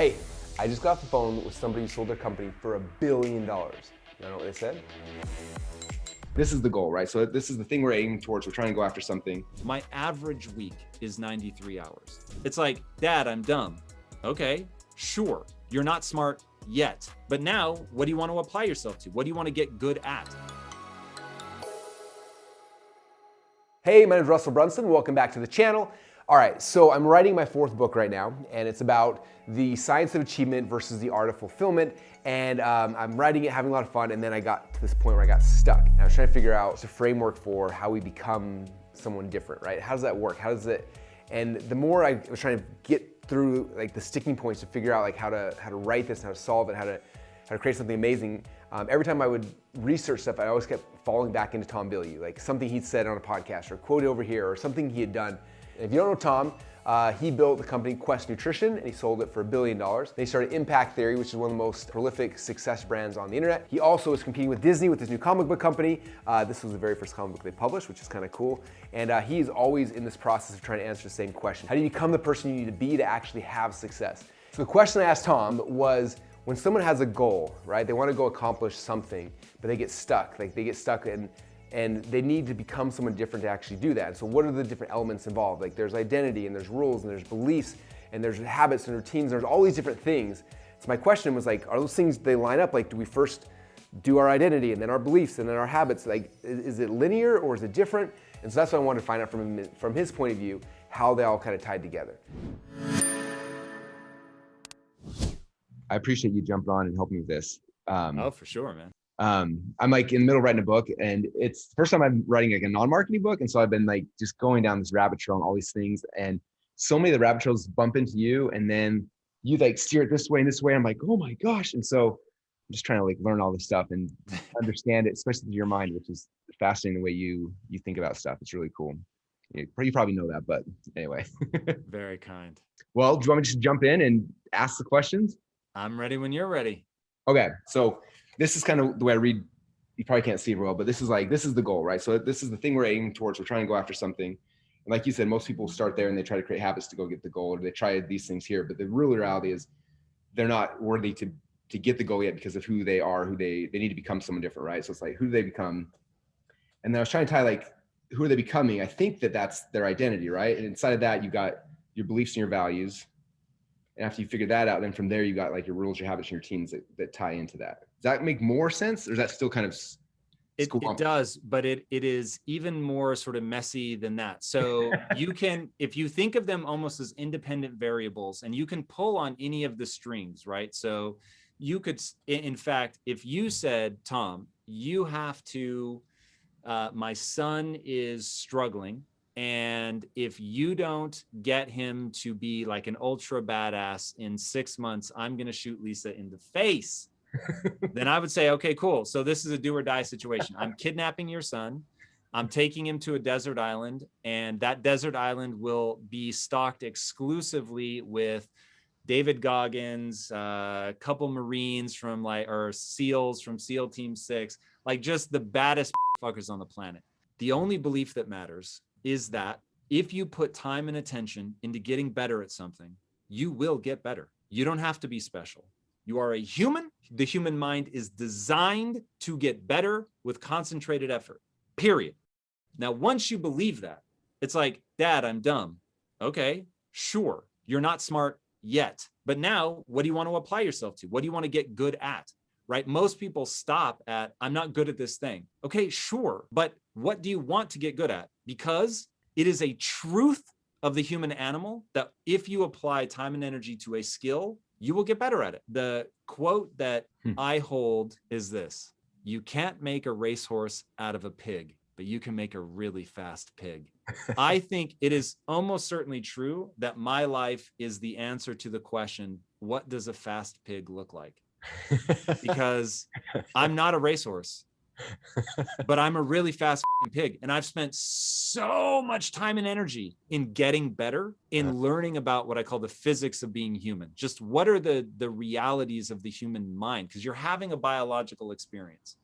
Hey, I just got off the phone with somebody who sold their company for $1 billion. You know what they said? This is the goal, right? So this is the thing we're aiming towards. We're trying to go after something. My average week is 93 hours. It's like, Dad, I'm dumb. Okay, sure. You're not smart yet. But now, what do you want to apply yourself to? What do you want to get good at? Hey, my name is Russell Brunson. Welcome back to the channel. All right, so I'm writing my 4th book right now, and it's about the science of achievement versus the art of fulfillment. And I'm writing it, having a lot of fun, and then I got to this point where I got stuck. And I was trying to figure out a framework for how we become someone different, right? How does that work? How does it? And the more I was trying to get through like the sticking points to figure out like how to write this, how to solve it, how to create something amazing. Every time I would research stuff, I always kept falling back into Tom Bilyeu, like something he'd said on a podcast or quoted over here or something he had done. And if you don't know Tom, he built the company Quest Nutrition and he sold it for $1 billion. Then he started Impact Theory, which is one of the most prolific success brands on the internet. He also is competing with Disney with his new comic book company. This was the very first comic book they published, which is kind of cool. And he's always in this process of trying to answer the same question. How do you become the person you need to be to actually have success? So the question I asked Tom was, when someone has a goal, right? They want to go accomplish something, but they get stuck. Like they get stuck and they need to become someone different to actually do that. And so what are the different elements involved? Like there's identity and there's rules and there's beliefs and there's habits and routines. And there's all these different things. So my question was like, are those things, they line up? Like, do we first do our identity and then our beliefs and then our habits? Like, is it linear or is it different? And so that's what I wanted to find out from his point of view, how they all kind of tied together. I appreciate you jumping on and helping me with this. Oh, for sure, man. I'm like in the middle of writing a book, and it's the first time I'm writing like a non-marketing book. And so I've been like just going down this rabbit trail and all these things. And so many of the rabbit trails bump into you, and then you like steer it this way and this way. I'm like, oh my gosh. And so I'm just trying to like learn all this stuff and understand it, especially through your mind, which is fascinating the way you think about stuff. It's really cool. You probably know that, but anyway. Very kind. Well, do you want me to just jump in and ask the questions? I'm ready when you're ready. Okay, so this is kind of the way I read. You probably can't see it well, but this is the goal, right? So this is the thing we're aiming towards. We're trying to go after something. And like you said, most people start there and they try to create habits to go get the goal, or they try these things here. But the real reality is they're not worthy to get the goal yet because of who they are, who they need to become someone different, right? So it's like, who do they become? And then I was trying to tie like, who are they becoming? I think that's their identity, right? And inside of that, you got your beliefs and your values. And after you figure that out, then from there, you got like your rules, your habits, and your routines that tie into that. Does that make more sense? Or is that still kind of It does, but it is even more sort of messy than that. So you can, if you think of them almost as independent variables, and you can pull on any of the strings, right? So you could, in fact, if you said, Tom, you have to, my son is struggling, and if you don't get him to be like an ultra badass in 6 months, I'm going to shoot Lisa in the face. Then I would say, okay, cool. So this is a do or die situation. I'm kidnapping your son. I'm taking him to a desert island, and that desert island will be stocked exclusively with David Goggins, a couple Marines from or SEALs from SEAL Team 6, like just the baddest fuckers on the planet. The only belief that matters is that if you put time and attention into getting better at something, you will get better. You don't have to be special. You are a human. The human mind is designed to get better with concentrated effort, period. Now, once you believe that, it's like, Dad, I'm dumb. Okay, sure. You're not smart yet. But now, what do you want to apply yourself to? What do you want to get good at? Right? Most people stop at, I'm not good at this thing. Okay, sure. But what do you want to get good at? Because it is a truth of the human animal that if you apply time and energy to a skill, you will get better at it. The quote that I hold is this: you can't make a racehorse out of a pig, but you can make a really fast pig. I think it is almost certainly true that my life is the answer to the question, what does a fast pig look like? Because I'm not a racehorse, but I'm a really fast fucking pig. And I've spent so much time and energy in getting better, in learning about what I call the physics of being human. Just what are the realities of the human mind? Because you're having a biological experience.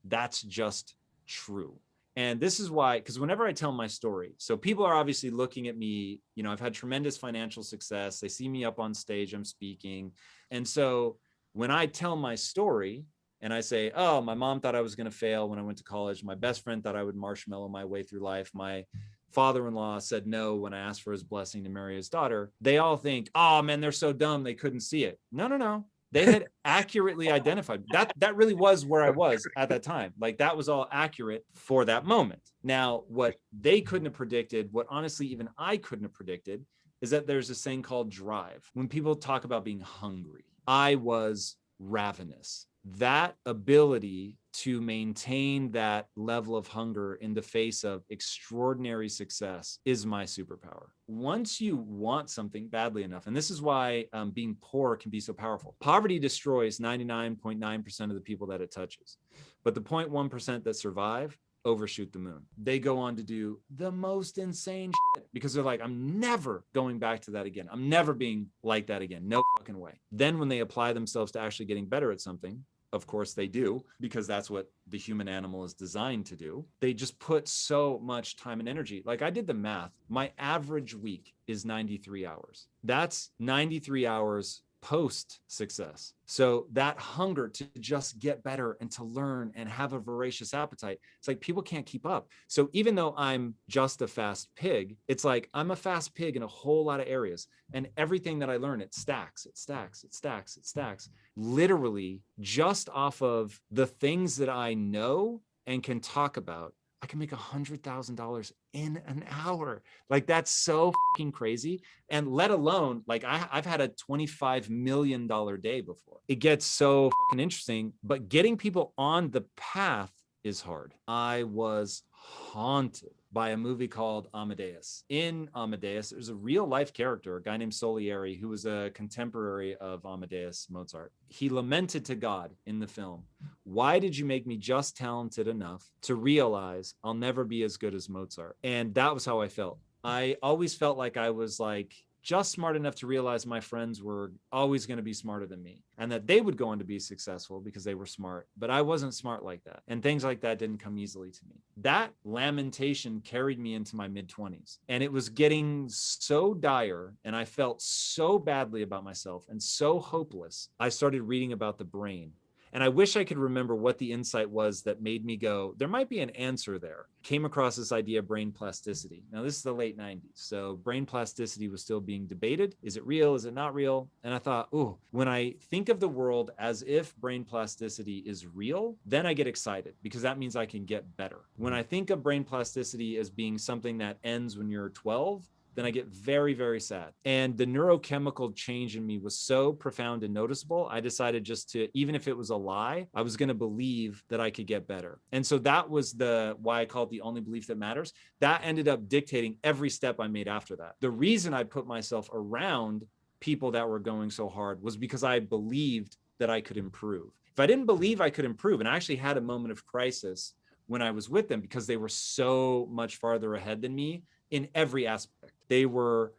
That's just true. And this is why, because whenever I tell my story, so people are obviously looking at me, you know, I've had tremendous financial success. They see me up on stage, I'm speaking. And so when I tell my story and I say, oh, my mom thought I was going to fail when I went to college. My best friend thought I would marshmallow my way through life. My father-in-law said no when I asked for his blessing to marry his daughter. They all think, oh man, they're so dumb. They couldn't see it. No, no, no. They had accurately identified that really was where I was at that time. Like that was all accurate for that moment. Now, what they couldn't have predicted, what honestly even I couldn't have predicted, is that there's this thing called drive. When people talk about being hungry, I was ravenous. That ability to maintain that level of hunger in the face of extraordinary success is my superpower. Once you want something badly enough, and this is why being poor can be so powerful. Poverty destroys 99.9% of the people that it touches. But the 0.1% that survive overshoot the moon. They go on to do the most insane shit because they're like, I'm never going back to that again. I'm never being like that again. No fucking way. Then when they apply themselves to actually getting better at something, of course they do, because that's what the human animal is designed to do. They just put so much time and energy. Like I did the math. My average week is 93 hours. That's 93 hours post success. So that hunger to just get better and to learn and have a voracious appetite, it's like people can't keep up. So even though I'm just a fast pig, it's like I'm a fast pig in a whole lot of areas. And everything that I learn, it stacks, it stacks, it stacks, it stacks. Literally just off of the things that I know and can talk about, I can make $100,000 in an hour. Like that's so fucking crazy. And let alone, like I've had a $25 million day before. It gets so fucking interesting, but getting people on the path is hard. I was haunted by a movie called Amadeus. In Amadeus, there's a real life character, a guy named Salieri, who was a contemporary of Amadeus Mozart. He lamented to God in the film, why did you make me just talented enough to realize I'll never be as good as Mozart? And that was how I felt. I always felt like I was like just smart enough to realize my friends were always going to be smarter than me and that they would go on to be successful because they were smart, but I wasn't smart like that. And things like that didn't come easily to me. That lamentation carried me into my mid-20s and it was getting so dire and I felt so badly about myself and so hopeless. I started reading about the brain. And I wish I could remember what the insight was that made me go, there might be an answer there. Came across this idea of brain plasticity. Now, this is the late 90s. So brain plasticity was still being debated. Is it real? Is it not real? And I thought, oh, when I think of the world as if brain plasticity is real, then I get excited because that means I can get better. When I think of brain plasticity as being something that ends when you're 12, then I get very, very sad. And the neurochemical change in me was so profound and noticeable, I decided just to, even if it was a lie, I was going to believe that I could get better. And so that was why I call it the only belief that matters. That ended up dictating every step I made after that. The reason I put myself around people that were going so hard was because I believed that I could improve. If I didn't believe I could improve, and I actually had a moment of crisis when I was with them because they were so much farther ahead than me in every aspect. They were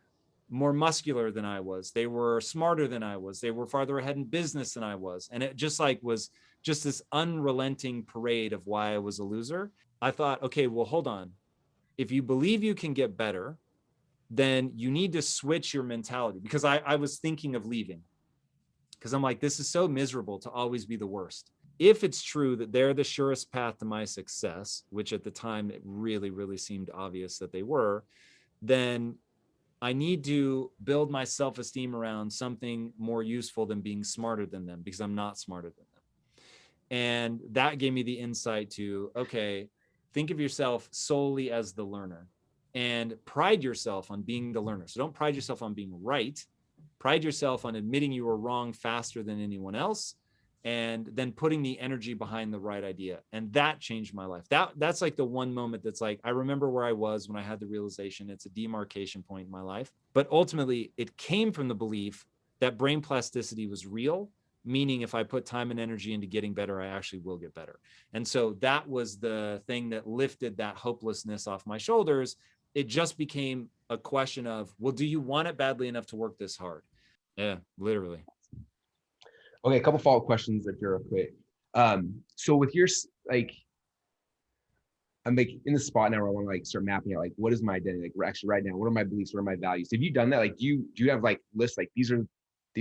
more muscular than I was. They were smarter than I was. They were farther ahead in business than I was. And it just like was just this unrelenting parade of why I was a loser. I thought, okay, well, hold on. If you believe you can get better, then you need to switch your mentality because I was thinking of leaving because I'm like, this is so miserable to always be the worst. If it's true that they're the surest path to my success, which at the time it really, really seemed obvious that they were, then I need to build my self-esteem around something more useful than being smarter than them because I'm not smarter than them. And that gave me the insight to, okay, think of yourself solely as the learner and pride yourself on being the learner. So don't pride yourself on being right. Pride yourself on admitting you were wrong faster than anyone else and then putting the energy behind the right idea. And that changed my life. That's like the one moment that's like, I remember where I was when I had the realization. It's a demarcation point in my life. But ultimately, it came from the belief that brain plasticity was real, meaning if I put time and energy into getting better, I actually will get better. And so that was the thing that lifted that hopelessness off my shoulders. It just became a question of, well, do you want it badly enough to work this hard? Yeah, literally. Okay, a couple follow-up questions if you're quick. So with your like, I'm like in the spot now where I want to like start mapping out like what is my identity? Like actually right now, what are my beliefs? What are my values? Have you done that? Like do you have like lists like these are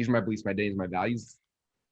my beliefs, my identities, my values?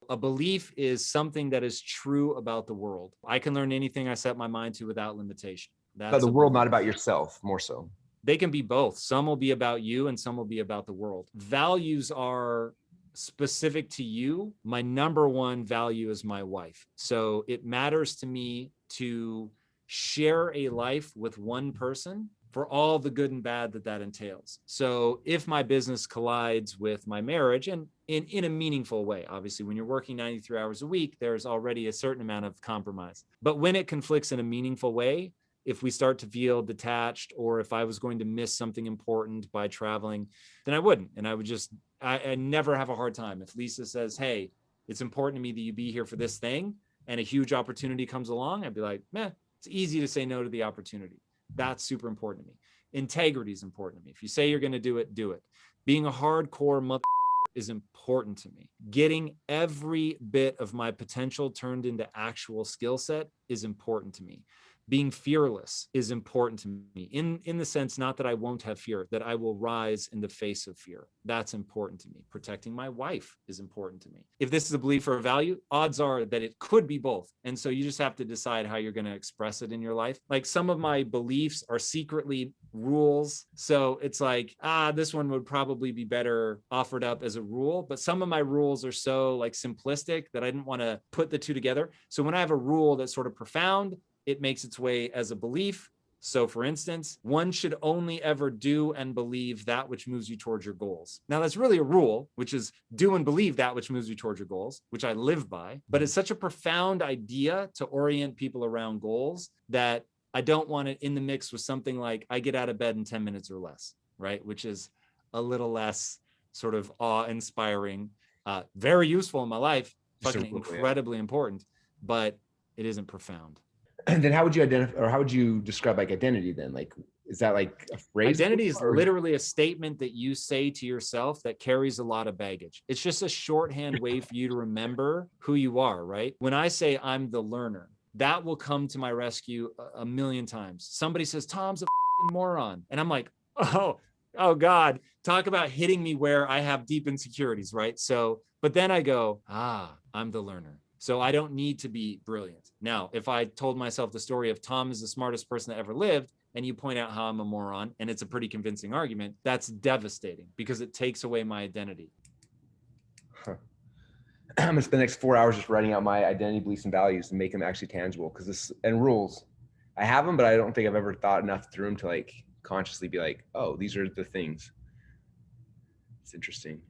A belief is something that is true about the world. I can learn anything I set my mind to without limitation. About That's the a world, belief. not about yourself, more so. They can be both. Some will be about you and some will be about the world. Values are specific to you. My number one value is my wife. So it matters to me to share a life with one person for all the good and bad that that entails. So if my business collides with my marriage, and in a meaningful way, obviously, when you're working 93 hours a week, there's already a certain amount of compromise. But when it conflicts in a meaningful way, if we start to feel detached, or if I was going to miss something important by traveling, then I wouldn't. And I would just, I never have a hard time. If Lisa says, hey, it's important to me that you be here for this thing, and a huge opportunity comes along, I'd be like, meh, it's easy to say no to the opportunity. That's super important to me. Integrity is important to me. If you say you're going to do it, do it. Being a hardcore motherfucker is important to me. Getting every bit of my potential turned into actual skill set is important to me. Being fearless is important to me in the sense, not that I won't have fear, that I will rise in the face of fear. That's important to me. Protecting my wife is important to me. If this is a belief or a value, odds are that it could be both. And so you just have to decide how you're going to express it in your life. Like some of my beliefs are secretly rules. So it's like, this one would probably be better offered up as a rule. But some of my rules are so like simplistic that I didn't want to put the two together. So when I have a rule that's sort of profound, it makes its way as a belief. So for instance, one should only ever do and believe that which moves you towards your goals. Now that's really a rule, which is do and believe that which moves you towards your goals, which I live by. But it's such a profound idea to orient people around goals that I don't want it in the mix with something like I get out of bed in 10 minutes or less, right? Which is a little less sort of awe-inspiring, very useful in my life, fucking incredibly important, but it isn't profound. And then how would you identify, or how would you describe like identity then? Like, is that like a phrase? Identity is literally a statement that you say to yourself that carries a lot of baggage. It's just a shorthand way for you to remember who you are, right? When I say I'm the learner, that will come to my rescue a million times. Somebody says, Tom's a moron. And I'm like, oh God, talk about hitting me where I have deep insecurities, right? So, but then I go, I'm the learner. So I don't need to be brilliant. Now, if I told myself the story of Tom is the smartest person that ever lived, and you point out how I'm a moron, and it's a pretty convincing argument, that's devastating because it takes away my identity. I'm gonna spend the next 4 hours just writing out my identity, beliefs, and values and make them actually tangible. Because this and rules, I have them, but I don't think I've ever thought enough through them to like consciously be like, oh, these are the things. It's interesting.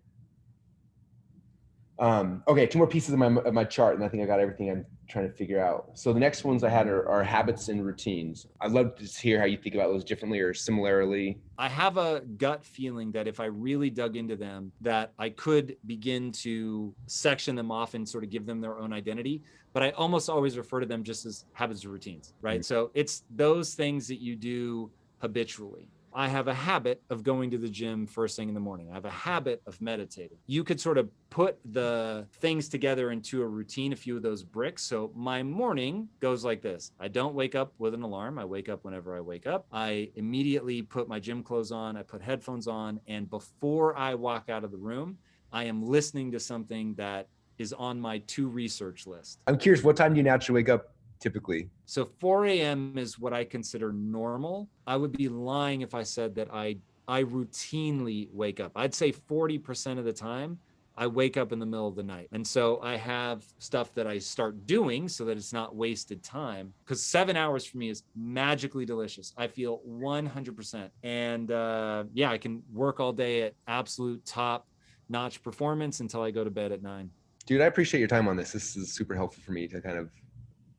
Okay, two more pieces of my chart, and I think I got everything I'm trying to figure out. So the next ones I had are habits and routines. I'd love to hear how you think about those differently or similarly. I have a gut feeling that if I really dug into them, that I could begin to section them off and sort of give them their own identity. But I almost always refer to them just as habits or routines, right? Mm-hmm. So it's those things that you do habitually. I have a habit of going to the gym first thing in the morning. I have a habit of meditating. You could sort of put the things together into a routine, a few of those bricks. So my morning goes like this. I don't wake up with an alarm. I wake up whenever I wake up. I immediately put my gym clothes on. I put headphones on. And before I walk out of the room, I am listening to something that is on my to research list. I'm curious, what time do you naturally wake up typically? So 4 a.m. is what I consider normal. I would be lying if I said that I routinely wake up. I'd say 40% of the time I wake up in the middle of the night. And so I have stuff that I start doing so that it's not wasted time, because 7 hours for me is magically delicious. I feel 100%. And I can work all day at absolute top notch performance until I go to bed at 9. Dude, I appreciate your time on this. This is super helpful for me to kind of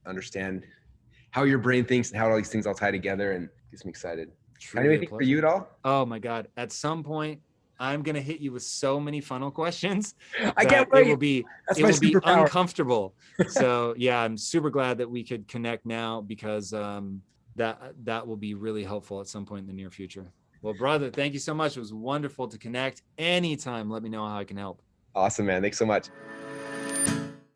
understand how your brain thinks and how all these things all tie together, and gets me excited. Anything for you at all? Oh my God. At some point, I'm going to hit you with so many funnel questions. I can't wait. It will be uncomfortable. So yeah, I'm super glad that we could connect now, because that will be really helpful at some point in the near future. Well, brother, thank you so much. It was wonderful to connect. Anytime, let me know how I can help. Awesome, man. Thanks so much.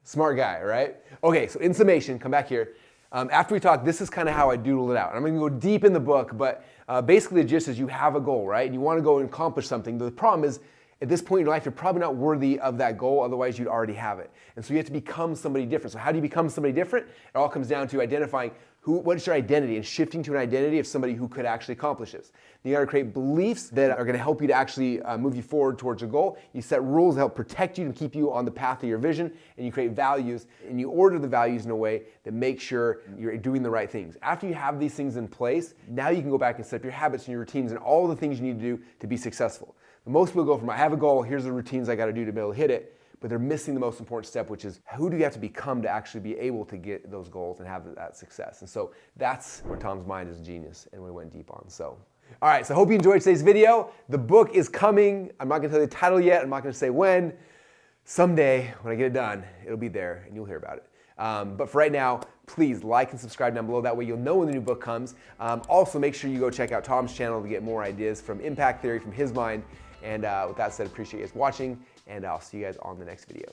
Smart guy, right? Okay, so in summation, come back here. After we talk, this is kind of how I doodled it out. And I'm going to go deep in the book, but basically the gist is you have a goal, right? And you want to go and accomplish something. The problem is, at this point in your life, you're probably not worthy of that goal, otherwise you'd already have it. And so you have to become somebody different. So how do you become somebody different? It all comes down to identifying what is your identity and shifting to an identity of somebody who could actually accomplish this. You gotta create beliefs that are gonna help you to actually move you forward towards a goal. You set rules that help protect you and keep you on the path of your vision, and you create values, and you order the values in a way that makes sure you're doing the right things. After you have these things in place, now you can go back and set up your habits and your routines and all the things you need to do to be successful. But most people go from, I have a goal, here's the routines I gotta do to be able to hit it, but they're missing the most important step, which is who do you have to become to actually be able to get those goals and have that success? And so that's where Tom's mind is genius and we went deep on. So, all right, so I hope you enjoyed today's video. The book is coming. I'm not gonna tell you the title yet. I'm not gonna say when. Someday, when I get it done, it'll be there and you'll hear about it. But for right now, please like and subscribe down below. That way you'll know when the new book comes. Also, make sure you go check out Tom's channel to get more ideas from impact theory, from his mind. And with that said, appreciate you guys watching, and I'll see you guys on the next video.